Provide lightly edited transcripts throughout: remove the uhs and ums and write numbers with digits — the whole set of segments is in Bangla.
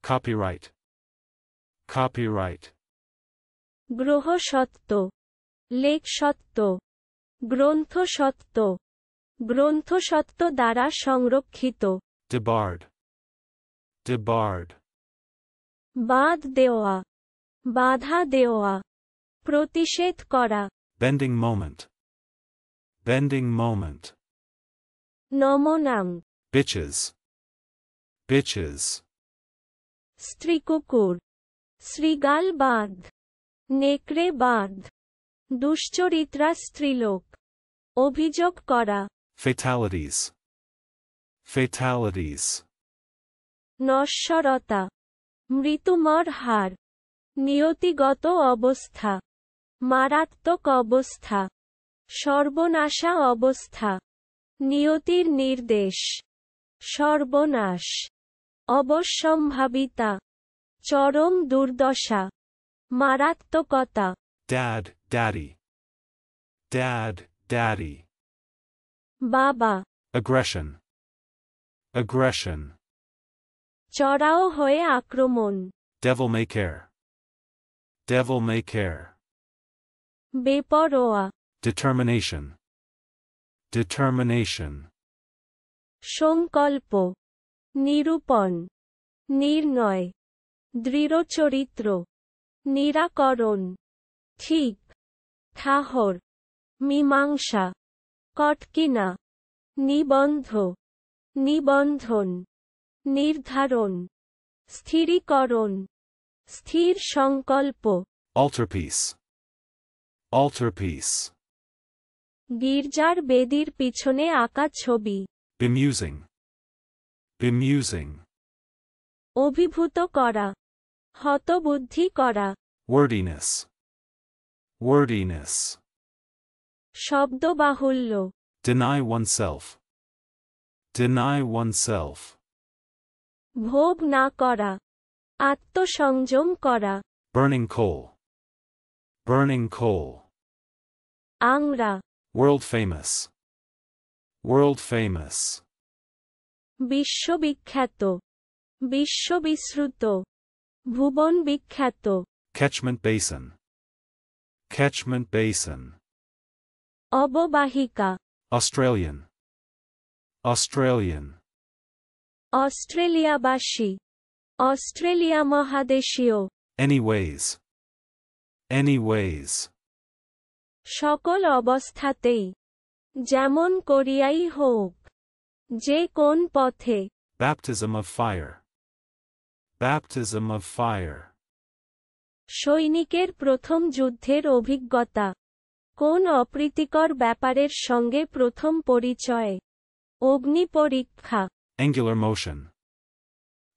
Copyright. Copyright. গ্রহ সত্ত্ব, লেখ সত্ত্ব, গ্রন্থ সত্ত্ব, গ্রন্থ সত্ত্ব দ্বারা সংরক্ষিত। Debarred. Debarred. বাঁধ দেওয়া, বাধা দেওয়া, প্রতিষেধ করা। Bending moment. Bending moment. নমনাং, Bitches. Bitches. স্ত্রীকুকুর, শ্রীগাল বাঁধ, নেকড়ে বাঁধ, দুশ্চরিত্রা স্ত্রীলোক, অভিযোগ করা। Fatalities. Fatalities. নশ্বরতা, মৃত্যুমর হার, নিয়তিগত অবস্থা, মারাত্মক অবস্থা, সর্বনাশা অবস্থা, নিয়তির নির্দেশ, সর্বনাশ, অবশ্যম্ভাবিতা, চরম দুর্দশা, মারাত্মকতা। Dad, daddy. Dad, daddy. বাবা, Aggression. Aggression. চড়াও হয়ে আক্রমণ। Devil may care. Devil may care. বেপরোয়া, Determination. Determination. সংকল্প, নিরূপণ, নির্ণয়, দৃঢ়চরিত্র, নিরাকরণ, ঠিক, ঠাহর, মীমাংসা, কটকিনা, নিবন্ধ, নিবন্ধন, নির্ধারণ, স্থিরীকরণ, স্থির সংকল্প। Altarpiece. Altarpiece. গির্জার বেদির পিছনে আঁকা ছবি। Bemusing. Bemusing. অভিভূত করা, হতবুদ্ধি করা। Wordiness. Wordiness. শব্দবাহুল্য, Deny oneself. Deny oneself. ভোগ না করা, আত্মসংযম করা। Burning coal. Burning coal. আংরা, World famous. World famous. বিশ্ববিখ্যাত, বিশ্ববিশ্রুত, ভুবন বিখ্যাত। Catchment basin. Catchment basin. অববাহিকা, Australian. Australian. অস্ট্রেলিয়াবাসী, অস্ট্রেলিয়া মহাদেশীয়। Anyways. Anyways. সকল অবস্থাতেই, যেমন করিয়াই হোক, যে কোন পথে। Baptism of fire. Baptism of fire. সৈনিকের প্রথম যুদ্ধের অভিজ্ঞতা, কোন অপ্রীতিকর ব্যাপারের সঙ্গে প্রথম পরিচয়। অগ্নি পরীক্ষা। Angular motion.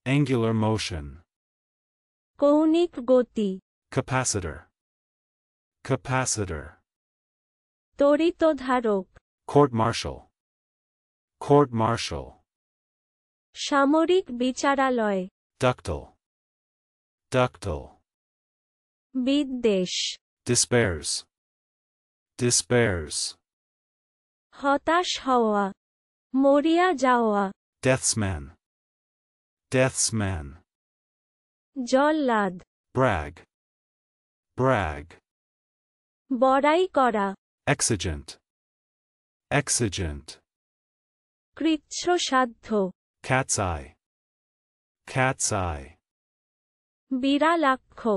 Angular motion. কৌণিক গতি। Capacitor. Capacitor. তড়িৎধারক। Court martial. Court martial. সামরিক বিচারালয়। Ductile. Ductile. বিদ্বেষ। Despairs. Despairs. হতাশ হওয়া, মরিয়া যাওয়া। Death's man. Death's man. জল্লাদ। Brag. Brag. বড়াই করা। Exigent. Exigent. কৃচ্ছসাধ্য। Cat's eye. Cat's eye. বিরালাক্ষ,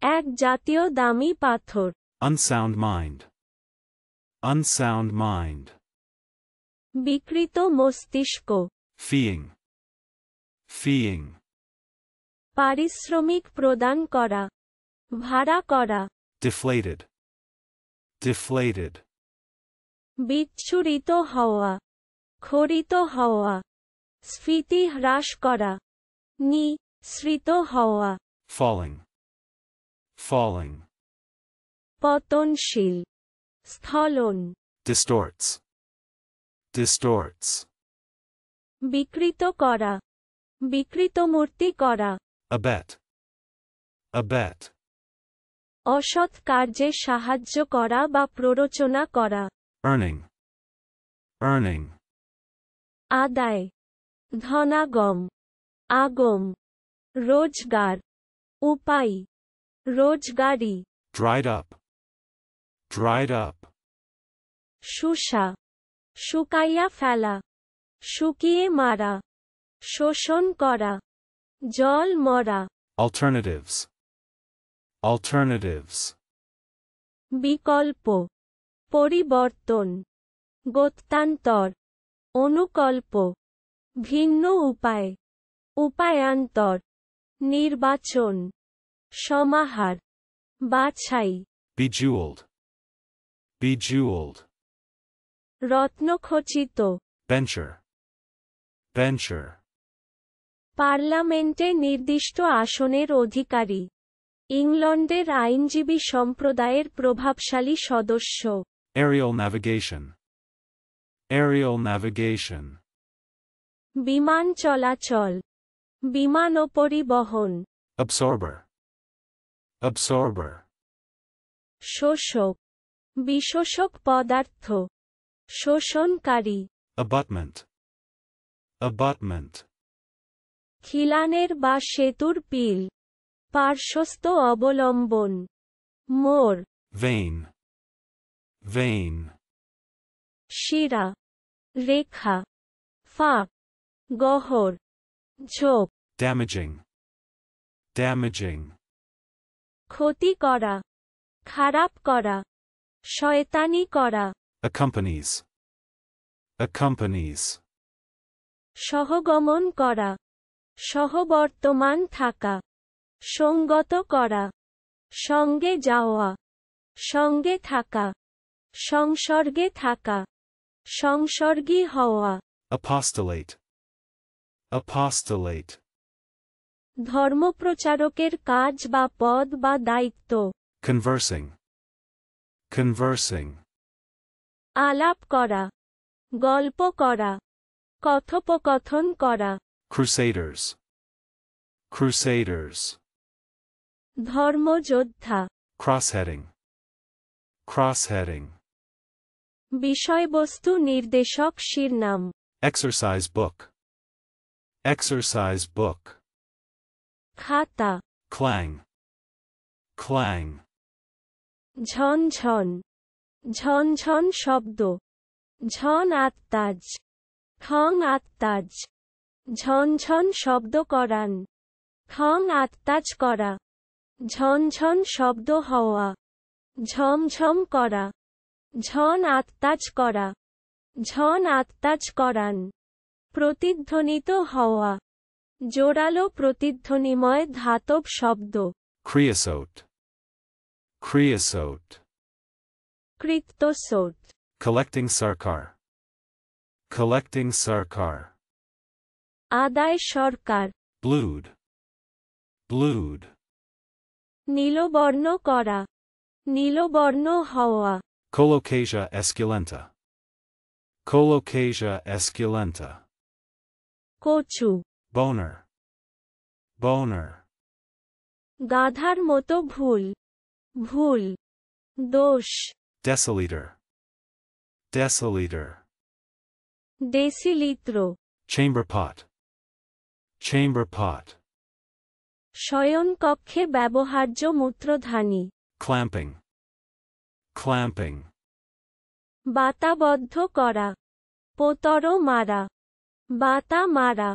এক জাতীয় দামি পাথর। Unsound mind. Unsound mind. বিকৃত মস্তিষ্ক। Feeing. Feeing. পারিশ্রমিক প্রদান করা, ভাড়া করা। Deflated. Deflated. বিচ্ছুরিত হওয়া, খরিত হওয়া, স্ফীতি হ্রাস করা, নিঃসৃত হওয়া। Falling. Falling. পতনশীল, স্খলন। Distorts. Distorts. বিকৃত করা, বিকৃতমূর্তি করা। Abet. Abet. অসৎ কার্যে সাহায্য করা বা প্ররোচনা করা। Earning. Earning. আদায়, ধনাগম, আগম। রোজগার উপায় রোজগারি dried up, dried up, শুষা শুকাইয়া ফেলা শুকিয়ে মারা শোষণ করা জল মরা alternatives, alternatives, বিকল্প পরিবর্তন গত্যান্তর অনুকল্প ভিন্ন উপায় উপায়ান্তর নির্বাচন সমাহার বাছাই bejeweled, bejeweled, রত্নখচিত bencher, bencher, পার্লামেন্টে নির্দিষ্ট আসনের অধিকারী ইংল্যান্ডের আইনজীবী সম্প্রদায়ের প্রভাবশালী সদস্য aerial navigation, aerial navigation, বিমান চলাচল বিমান ও পরিবহন absorber, absorber, শোষক বিশোষক পদার্থ শোষণকারী abutment, abutment, খিলানের বা সেতুর পিল পার্শ্বস্থ অবলম্বন মোড় vein, vein, শিরা রেখা ফাঁক গহর ঝোপ damaging, damaging, ক্ষতি করা খারাপ করা শয়তানি করা accompanies, accompanies, সহগমন করা সহবর্তমান থাকা সঙ্গত করা সঙ্গে যাওয়া সঙ্গে থাকা সংসর্গে থাকা সংসর্গী হওয়া apostolate, apostolate, ধর্মপ্রচারকের কাজ বা পদ বা দায়িত্ব conversing, conversing, আলাপ করা গল্প করা কথোপকথন করা crusaders, crusaders, ধর্মযোদ্ধা crossheading, crossheading, বিষয়বস্তু নির্দেশক শিরনাম exercise book, exercise book, খাতা clang, clang, ঝনঝন ঝনঝন শব্দ ঝন আত্মাজ ঠং আত্মাজ ঝনঝন শব্দ করান ঠং আত্মাজ করা ঝনঝন শব্দ হওয়া ঝমঝম করা ঝন আত্মাজ করা ঝন আত্মাজ করান প্রতিধ্বনিত হওয়া জোরালো প্রতিধ্বনিময় ধাতব শব্দ creosote, creosote, কৃত্তসোট collecting sarkar, collecting sarkar, আদায় সরকার blued, blued, নীলবর্ণ করা নীলবর্ণ হওয়া colocasia esculenta, colocasia esculenta, কচু boner, boner, গাধার মতো ভুল ভুল দোষ deciliter, deciliter, ডেসিলিত্র chamber pot, chamber pot, শয়নকক্ষে ব্যবহার্য মূত্রধানী clamping, clamping, বাতাবদ্ধ করা পোতর মারা বাতা মারা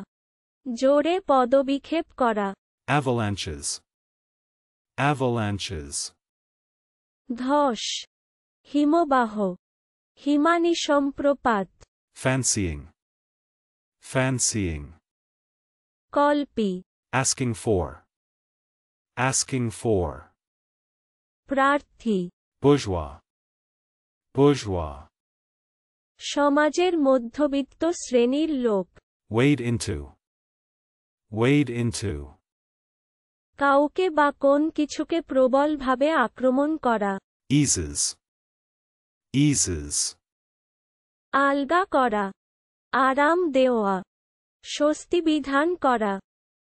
জোরে পদবিক্ষেপ করা avalanches, avalanches, ধস হিমবাহ Himani সম্প্রপাত fancying, fancying, Kalpi asking for, asking for, প্রার্থী bourgeois, bourgeois, সমাজের মধ্যবিত্ত শ্রেণীর লোক wade into, wade into, কাউকে বা কোন কিছুকে প্রবলভাবে আক্রমণ করা eases, eases, আলগা করা আরাম দেওয়া স্বস্তি বিধান করা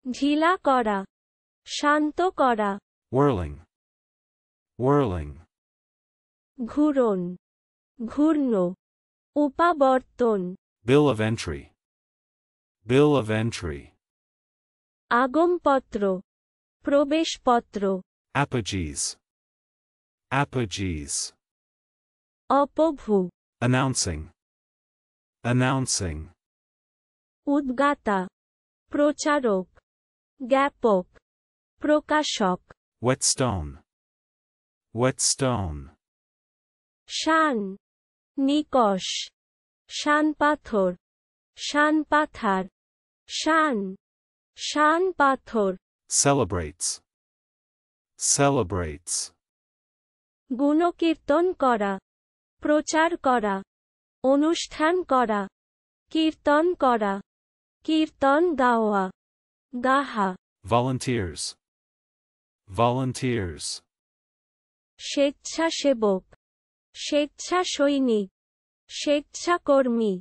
ঢিলা করা শান্ত করা whirling, whirling, ঘূর্ণন ঘূর্ণ উপাবর্তন bill of entry, bill of entry, আগমপত্র প্রবেশপত্র Apogеes. Apogees. অপভু Announcing. Announcing. উদ্গাতা প্রচারক জ্ঞাপক প্রকাশক Whetstone. Whetstone. শান নিকষ শানপাথর শানপাথার শান শানপাথর Celebrates. Celebrates. গুণকীর্তন করা প্রচার করা অনুষ্ঠান করা কীর্তন করা কীর্তন গাওয়া গাহা Volunteers. Volunteers. স্বেচ্ছাসেবক স্বেচ্ছা সৈনিক স্বেচ্ছাকর্মী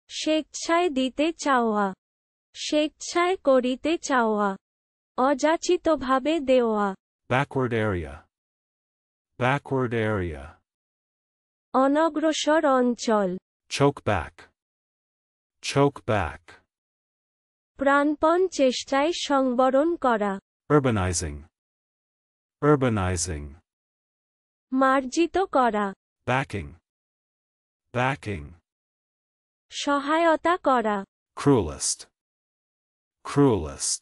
স্বেচ্ছায় দিতে চাওয়া স্বেচ্ছায় করিতে চাওয়া অযাচিতভাবে দেওয়া Backward area. Backward area. অনগ্রসর অঞ্চল Choke back. Choke back. প্রাণপণ চেষ্টায় সংবরণ করা Urbanizing. Urbanizing. মার্জিত করা Backing. Backing. সহায়তা করা Cruelest. Cruelest.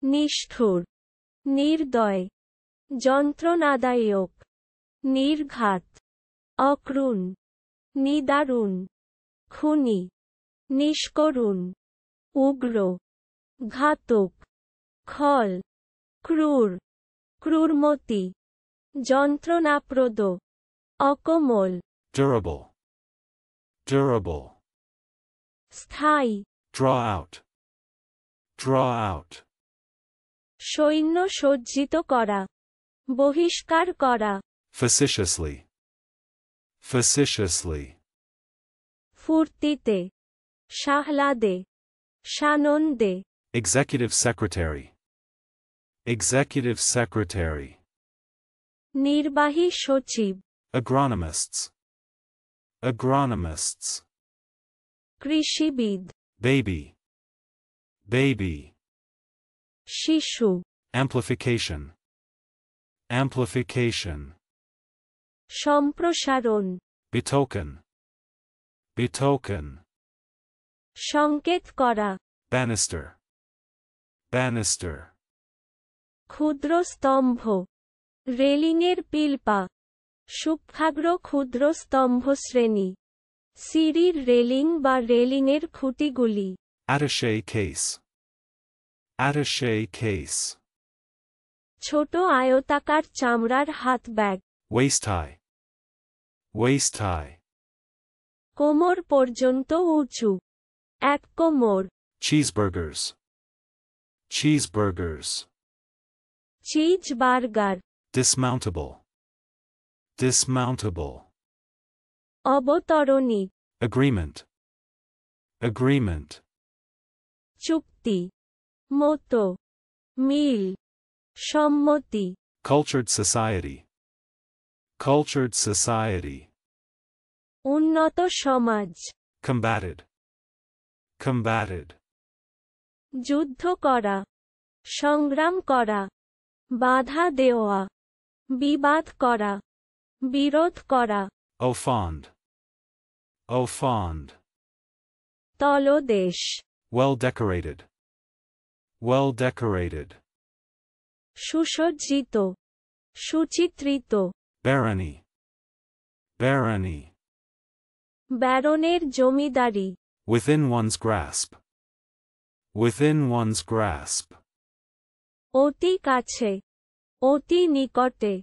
নিষ্ঠুর নির্দয় যন্ত্রণাদায়ক নির্ঘাত অক্রূণ নিদারুণ খুনি নিষ্করুণ উগ্র ঘাতক খল ক্রূর ক্রূরমতি যন্ত্রণাপ্রদ অকোমল Durable. Durable. স্থায়ী Draw out. Draw out. সৈন্য সজ্জিত করা বহিষ্কার করা Facetiously. Facetiously. ফুর্তিতে সাহ্লাদে সানন্দে Executive Secretary. Executive Secretary. নির্বাহী সচিব Agronomists. Agronomists. কৃষিবিদ Baby. Baby. শিশু Amplification. Amplification. সম্প্রসারণ Betoken. Betoken. সংকেত করা Banister. Banister. ক্ষুদ্র স্তম্ভ রেলিংয়ের পিলপা সূক্ষ্মাগ্র ক্ষুদ্র স্তম্ভ শ্রেণী সিঁড়ির রেলিং বা রেলিংয়ের খুঁটিগুলি Attaché case. Attaché case. ছোট আয়তাকার চামড়ার হাত bag Waist high. Waist high. কোমর পর্যন্ত উঁচু এক কোমর Cheeseburgers. Cheeseburgers. Cheese burger Dismountable. Dismountable. অবতরণী Agreement. Agreement. চুক্তি মতো মিল সম্মতি Cultured society. Cultured society. উন্নত সমাজ Combated. Combated. যুদ্ধ করা সংগ্রাম করা বাধা দেওয়া বিবাদ করা বিরোধ করা Au fond. Au fond. তলদেশ Well decorated. Well decorated. সুসজ্জিত সুচিত্রিত Barony. Barony. ব্যারনের জমিদারি Within one's grasp. Within one's grasp. অতি কাছে অতি নিকটে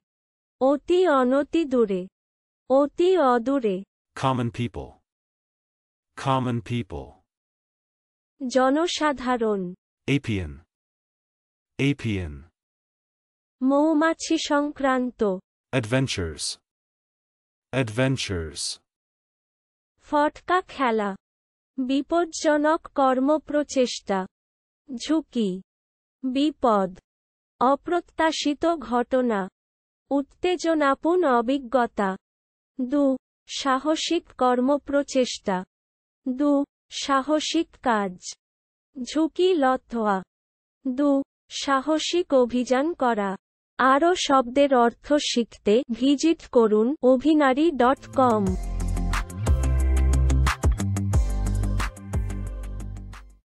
অতি অনতি দূরে অতি অদূরে Common people. Common people. জনসাধারণ Apian. Apian. মৌমাছি সংক্রান্ত Adventures. Adventures. ফটকা খেলা বিপজ্জনক কর্মপ্রচেষ্টা ঝুঁকি বিপদ অপ্রত্যাশিত ঘটনা উত্তেজনাপূর্ণ অভিজ্ঞতা সাহসিক কর্মপ্রচেষ্টা সাহসিক কাজ ঝুঁকি লতোয়া 2. সাহসিক অভিযান করা। আরও শব্দের অর্থ শিখতে ভিজিট করুন অভিনারী.com